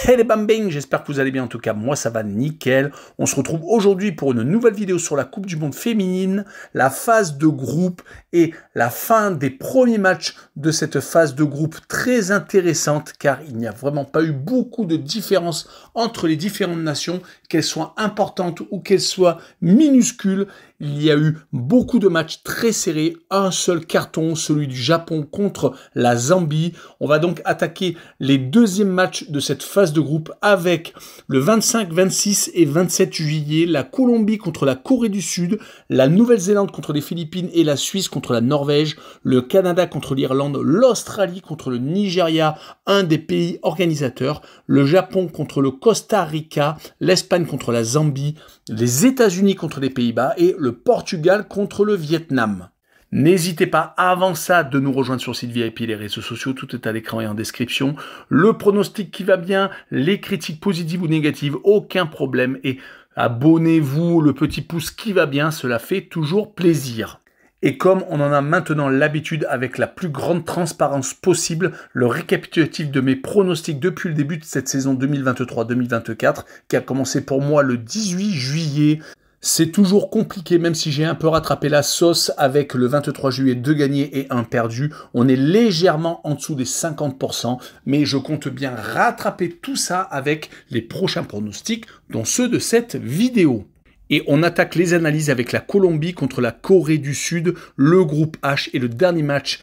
Hey les bambins, j'espère que vous allez bien, en tout cas moi ça va nickel. On se retrouve aujourd'hui pour une nouvelle vidéo sur la Coupe du Monde féminine, la phase de groupe et la fin des premiers matchs de cette phase de groupe très intéressante car il n'y a vraiment pas eu beaucoup de différence entre les différentes nations, qu'elles soient importantes ou qu'elles soient minuscules. Il y a eu beaucoup de matchs très serrés, un seul carton, celui du Japon contre la Zambie. On va donc attaquer les deuxièmes matchs de cette phase de groupe avec le 25, 26 et 27 juillet, la Colombie contre la Corée du Sud, la Nouvelle-Zélande contre les Philippines et la Suisse contre la Norvège, le Canada contre l'Irlande, l'Australie contre le Nigeria, un des pays organisateurs, le Japon contre le Costa Rica, l'Espagne contre la Zambie, les États-Unis contre les Pays-Bas et le Portugal contre le Vietnam. N'hésitez pas avant ça de nous rejoindre sur le site VIP, les réseaux sociaux, tout est à l'écran et en description. Le pronostic qui va bien, les critiques positives ou négatives, aucun problème. Et abonnez-vous, le petit pouce qui va bien, cela fait toujours plaisir. Et comme on en a maintenant l'habitude avec la plus grande transparence possible, le récapitulatif de mes pronostics depuis le début de cette saison 2023-2024, qui a commencé pour moi le 18 juillet. C'est toujours compliqué, même si j'ai un peu rattrapé la sauce avec le 23 juillet 2 gagnés et 1 perdu. On est légèrement en dessous des 50%, mais je compte bien rattraper tout ça avec les prochains pronostics, dont ceux de cette vidéo. Et on attaque les analyses avec la Colombie contre la Corée du Sud, le groupe H et le dernier match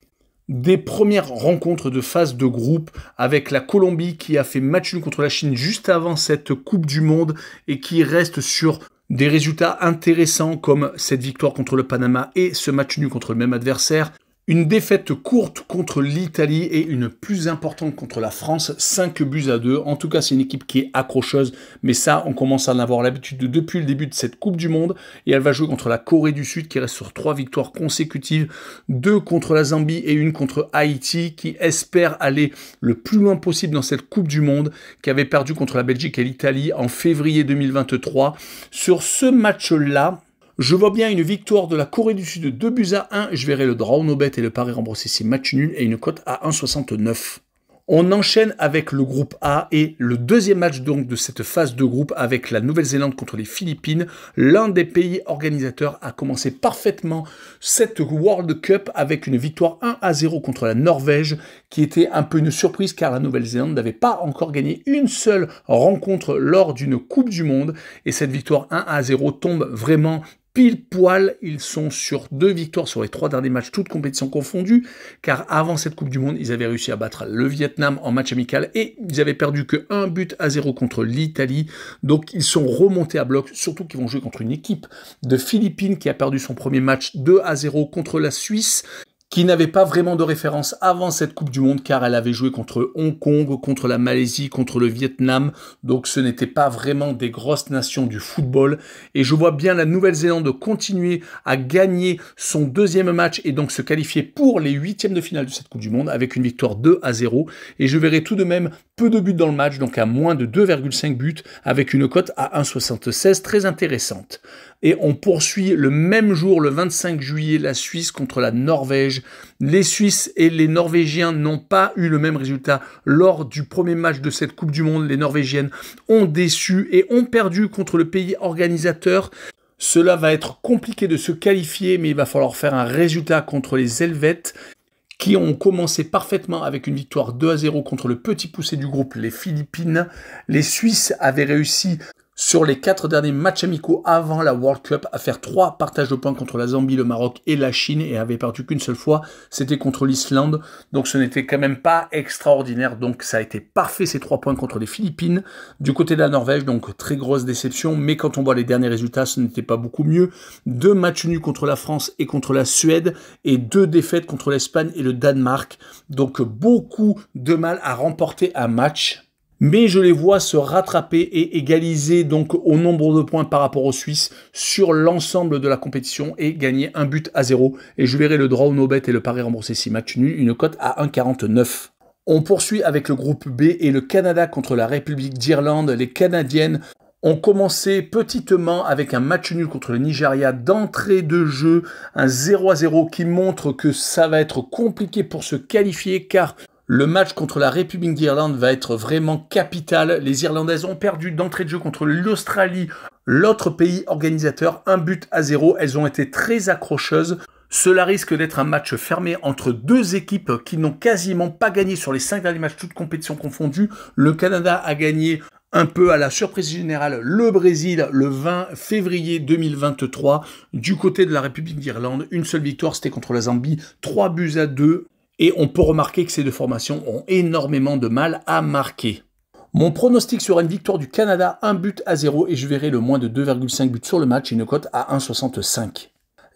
des premières rencontres de phase de groupe avec la Colombie qui a fait match nul contre la Chine juste avant cette Coupe du Monde et qui reste sur des résultats intéressants comme cette victoire contre le Panama et ce match nul contre le même adversaire. Une défaite courte contre l'Italie et une plus importante contre la France, 5-2. En tout cas, c'est une équipe qui est accrocheuse, mais ça, on commence à en avoir l'habitude depuis le début de cette Coupe du Monde. Et elle va jouer contre la Corée du Sud, qui reste sur 3 victoires consécutives, 2 contre la Zambie et 1 contre Haïti, qui espère aller le plus loin possible dans cette Coupe du Monde, qui avait perdu contre la Belgique et l'Italie en février 2023. Sur ce match-là, je vois bien une victoire de la Corée du Sud de 2-1. Je verrai le draw no bet et le pari remboursé si match nul et une cote à 1,69. On enchaîne avec le groupe A et le deuxième match donc de cette phase de groupe avec la Nouvelle-Zélande contre les Philippines. L'un des pays organisateurs a commencé parfaitement cette World Cup avec une victoire 1-0 contre la Norvège qui était un peu une surprise car la Nouvelle-Zélande n'avait pas encore gagné une seule rencontre lors d'une Coupe du Monde et cette victoire 1-0 tombe vraiment pile poil. Ils sont sur 2 victoires sur les 3 derniers matchs, toutes compétitions confondues, car avant cette Coupe du Monde, ils avaient réussi à battre le Vietnam en match amical et ils avaient perdu que 1-0 contre l'Italie. Donc ils sont remontés à bloc, surtout qu'ils vont jouer contre une équipe de Philippines qui a perdu son premier match 2-0 contre la Suisse, qui n'avait pas vraiment de référence avant cette Coupe du Monde, car elle avait joué contre Hong Kong, contre la Malaisie, contre le Vietnam, donc ce n'était pas vraiment des grosses nations du football, et je vois bien la Nouvelle-Zélande continuer à gagner son deuxième match, et donc se qualifier pour les 8e de finale de cette Coupe du Monde, avec une victoire 2-0, et je verrai tout de même peu de buts dans le match, donc à moins de 2,5 buts, avec une cote à 1,76, très intéressante. Et on poursuit le même jour, le 25 juillet, la Suisse contre la Norvège. Les Suisses et les Norvégiens n'ont pas eu le même résultat lors du premier match de cette Coupe du Monde. Les Norvégiennes ont déçu et ont perdu contre le pays organisateur. Cela va être compliqué de se qualifier, mais il va falloir faire un résultat contre les Helvètes, qui ont commencé parfaitement avec une victoire 2-0 contre le petit poussé du groupe, les Philippines. Les Suisses avaient réussi sur les 4 derniers matchs amicaux avant la World Cup à faire 3 partages de points contre la Zambie, le Maroc et la Chine et avait perdu qu'une seule fois, c'était contre l'Islande. Donc ce n'était quand même pas extraordinaire, donc ça a été parfait ces 3 points contre les Philippines. Du côté de la Norvège, donc très grosse déception, mais quand on voit les derniers résultats, ce n'était pas beaucoup mieux. 2 matchs nuls contre la France et contre la Suède et 2 défaites contre l'Espagne et le Danemark. Donc beaucoup de mal à remporter un match. Mais je les vois se rattraper et égaliser donc au nombre de points par rapport aux Suisses sur l'ensemble de la compétition et gagner 1-0. Et je verrai le draw no bet et le pari remboursé si match nul, une cote à 1,49. On poursuit avec le groupe B et le Canada contre la République d'Irlande. Les Canadiennes ont commencé petitement avec un match nul contre le Nigeria d'entrée de jeu, un 0-0 qui montre que ça va être compliqué pour se qualifier car Le match contre la République d'Irlande va être vraiment capital. Les Irlandaises ont perdu d'entrée de jeu contre l'Australie, l'autre pays organisateur, 1-0. Elles ont été très accrocheuses. Cela risque d'être un match fermé entre deux équipes qui n'ont quasiment pas gagné sur les 5 derniers matchs, toutes compétitions confondues. Le Canada a gagné un peu à la surprise générale le Brésil le 20 février 2023. Du côté de la République d'Irlande, une seule victoire, c'était contre la Zambie, 3-2. Et on peut remarquer que ces deux formations ont énormément de mal à marquer. Mon pronostic sera une victoire du Canada, 1-0, et je verrai le moins de 2,5 buts sur le match et une cote à 1,65.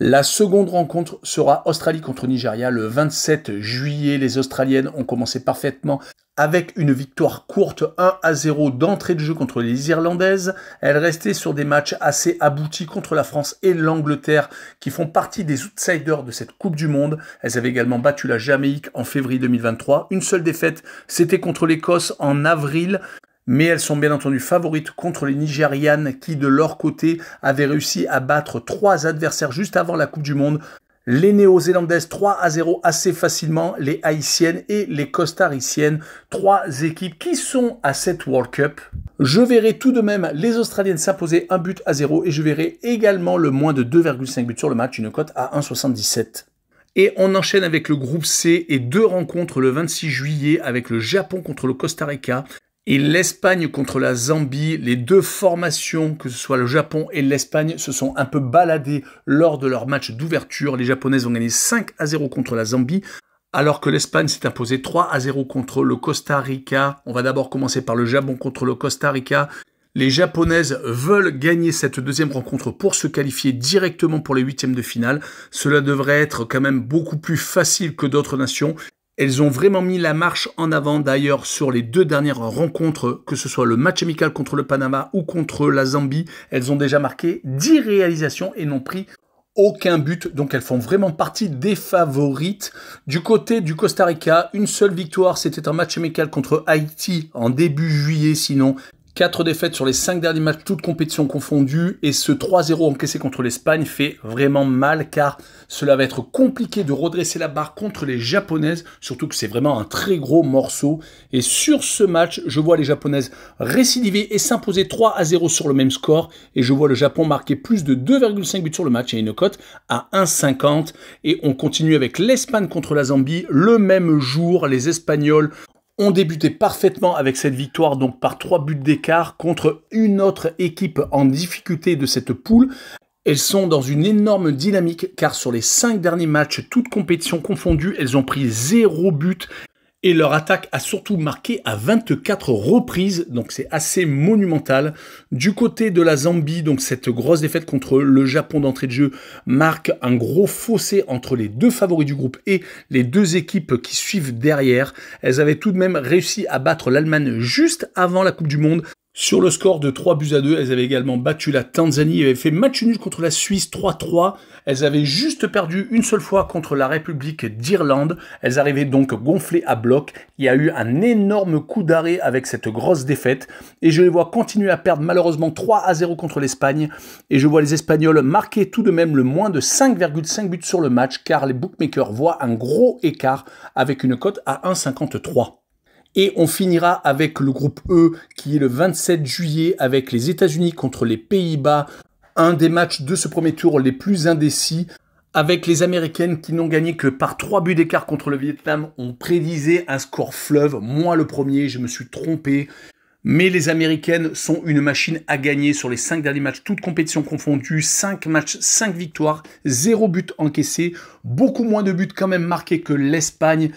La seconde rencontre sera Australie contre Nigeria le 27 juillet. Les Australiennes ont commencé parfaitement avec une victoire courte 1-0 d'entrée de jeu contre les Irlandaises. Elles restaient sur des matchs assez aboutis contre la France et l'Angleterre qui font partie des outsiders de cette Coupe du Monde. Elles avaient également battu la Jamaïque en février 2023. Une seule défaite, c'était contre l'Écosse en avril. Mais elles sont bien entendu favorites contre les Nigérianes qui, de leur côté, avaient réussi à battre 3 adversaires juste avant la Coupe du Monde. Les Néo-Zélandaises 3-0 assez facilement, les Haïtiennes et les Costariciennes, 3 équipes qui sont à cette World Cup. Je verrai tout de même les Australiennes s'imposer 1-0 et je verrai également le moins de 2,5 buts sur le match, une cote à 1,77. Et on enchaîne avec le groupe C et 2 rencontres le 26 juillet avec le Japon contre le Costa Rica et l'Espagne contre la Zambie. Les deux formations, que ce soit le Japon et l'Espagne, se sont un peu baladées lors de leur match d'ouverture. Les Japonaises ont gagné 5-0 contre la Zambie, alors que l'Espagne s'est imposée 3-0 contre le Costa Rica. On va d'abord commencer par le Japon contre le Costa Rica. Les Japonaises veulent gagner cette deuxième rencontre pour se qualifier directement pour les 8e de finale. Cela devrait être quand même beaucoup plus facile que d'autres nations. Elles ont vraiment mis la marche en avant d'ailleurs sur les 2 dernières rencontres, que ce soit le match amical contre le Panama ou contre la Zambie. Elles ont déjà marqué 10 réalisations et n'ont pris aucun but, donc elles font vraiment partie des favorites. Du côté du Costa Rica, une seule victoire, c'était un match amical contre Haïti en début juillet, sinon 4 défaites sur les 5 derniers matchs, toutes compétitions confondues, et ce 3-0 encaissé contre l'Espagne fait vraiment mal car cela va être compliqué de redresser la barre contre les Japonaises, surtout que c'est vraiment un très gros morceau. Et sur ce match, je vois les Japonaises récidiver et s'imposer 3-0 sur le même score, et je vois le Japon marquer plus de 2,5 buts sur le match et une cote à 1,50. Et on continue avec l'Espagne contre la Zambie. Le même jour, les Espagnols ont débuté parfaitement avec cette victoire, donc par 3 buts d'écart contre une autre équipe en difficulté de cette poule. Elles sont dans une énorme dynamique car sur les 5 derniers matchs, toutes compétitions confondues, elles ont pris 0 but. Et leur attaque a surtout marqué à 24 reprises, donc c'est assez monumental. Du côté de la Zambie, donc cette grosse défaite contre le Japon d'entrée de jeu marque un gros fossé entre les 2 favoris du groupe et les 2 équipes qui suivent derrière. Elles avaient tout de même réussi à battre l'Allemagne juste avant la Coupe du Monde. Sur le score de 3-2, elles avaient également battu la Tanzanie, elles avaient fait match nul contre la Suisse 3-3. Elles avaient juste perdu une seule fois contre la République d'Irlande. Elles arrivaient donc gonflées à bloc. Il y a eu un énorme coup d'arrêt avec cette grosse défaite. Et je les vois continuer à perdre malheureusement 3-0 contre l'Espagne. Et je vois les Espagnols marquer tout de même le moins de 5,5 buts sur le match car les bookmakers voient un gros écart avec une cote à 1,53. Et on finira avec le groupe E qui est le 27 juillet avec les États-Unis contre les Pays-Bas. Un des matchs de ce premier tour les plus indécis avec les Américaines qui n'ont gagné que par 3 buts d'écart contre le Vietnam. On prédisait un score fleuve. Moi le premier, je me suis trompé. Mais les Américaines sont une machine à gagner sur les 5 derniers matchs, toutes compétitions confondues, 5 matchs, 5 victoires, 0 but encaissé, beaucoup moins de buts quand même marqués que l'Espagne.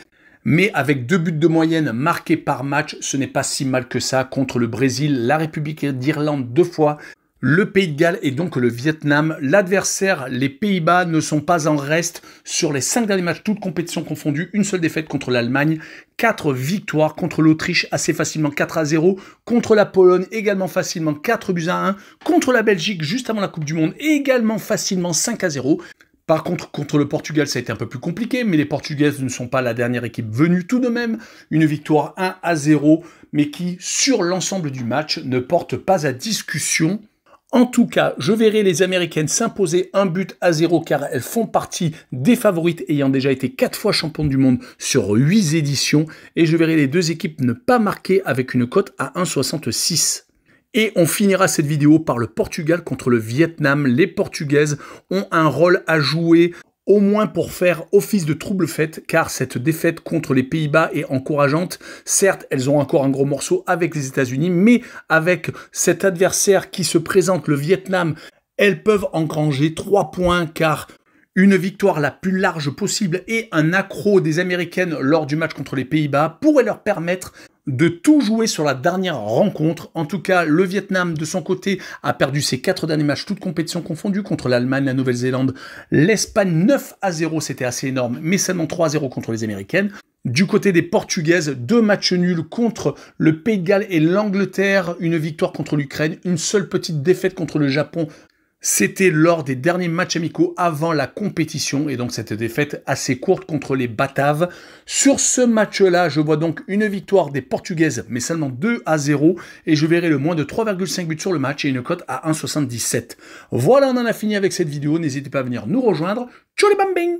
Mais avec 2 buts de moyenne marqués par match, ce n'est pas si mal que ça contre le Brésil, la République d'Irlande 2 fois, le Pays de Galles et donc le Vietnam. L'adversaire, les Pays-Bas, ne sont pas en reste sur les 5 derniers matchs, toutes compétitions confondues. Une seule défaite contre l'Allemagne, 4 victoires contre l'Autriche assez facilement 4-0, contre la Pologne également facilement 4-1, contre la Belgique juste avant la Coupe du Monde également facilement 5-0. Par contre, contre le Portugal, ça a été un peu plus compliqué, mais les Portugaises ne sont pas la dernière équipe venue tout de même. Une victoire 1-0, mais qui, sur l'ensemble du match, ne porte pas à discussion. En tout cas, je verrai les Américaines s'imposer 1-0 car elles font partie des favorites ayant déjà été 4 fois championnes du monde sur 8 éditions. Et je verrai les deux équipes ne pas marquer avec une cote à 1,66. Et on finira cette vidéo par le Portugal contre le Vietnam. Les Portugaises ont un rôle à jouer, au moins pour faire office de trouble fête, car cette défaite contre les Pays-Bas est encourageante. Certes, elles ont encore un gros morceau avec les États-Unis, mais avec cet adversaire qui se présente, le Vietnam, elles peuvent engranger 3 points, car une victoire la plus large possible et un accro des Américaines lors du match contre les Pays-Bas pourrait leur permettre de tout jouer sur la dernière rencontre. En tout cas, le Vietnam, de son côté, a perdu ses 4 derniers matchs, toutes compétitions confondues, contre l'Allemagne, la Nouvelle-Zélande, l'Espagne 9-0, c'était assez énorme, mais seulement 3-0 contre les Américaines. Du côté des Portugaises, 2 matchs nuls contre le Pays de Galles et l'Angleterre, une victoire contre l'Ukraine, une seule petite défaite contre le Japon. C'était lors des derniers matchs amicaux avant la compétition, et donc cette défaite assez courte contre les Bataves. Sur ce match-là, je vois donc une victoire des Portugaises, mais seulement 2-0, et je verrai le moins de 3,5 buts sur le match et une cote à 1,77. Voilà, on en a fini avec cette vidéo, n'hésitez pas à venir nous rejoindre. Tchou les bambing!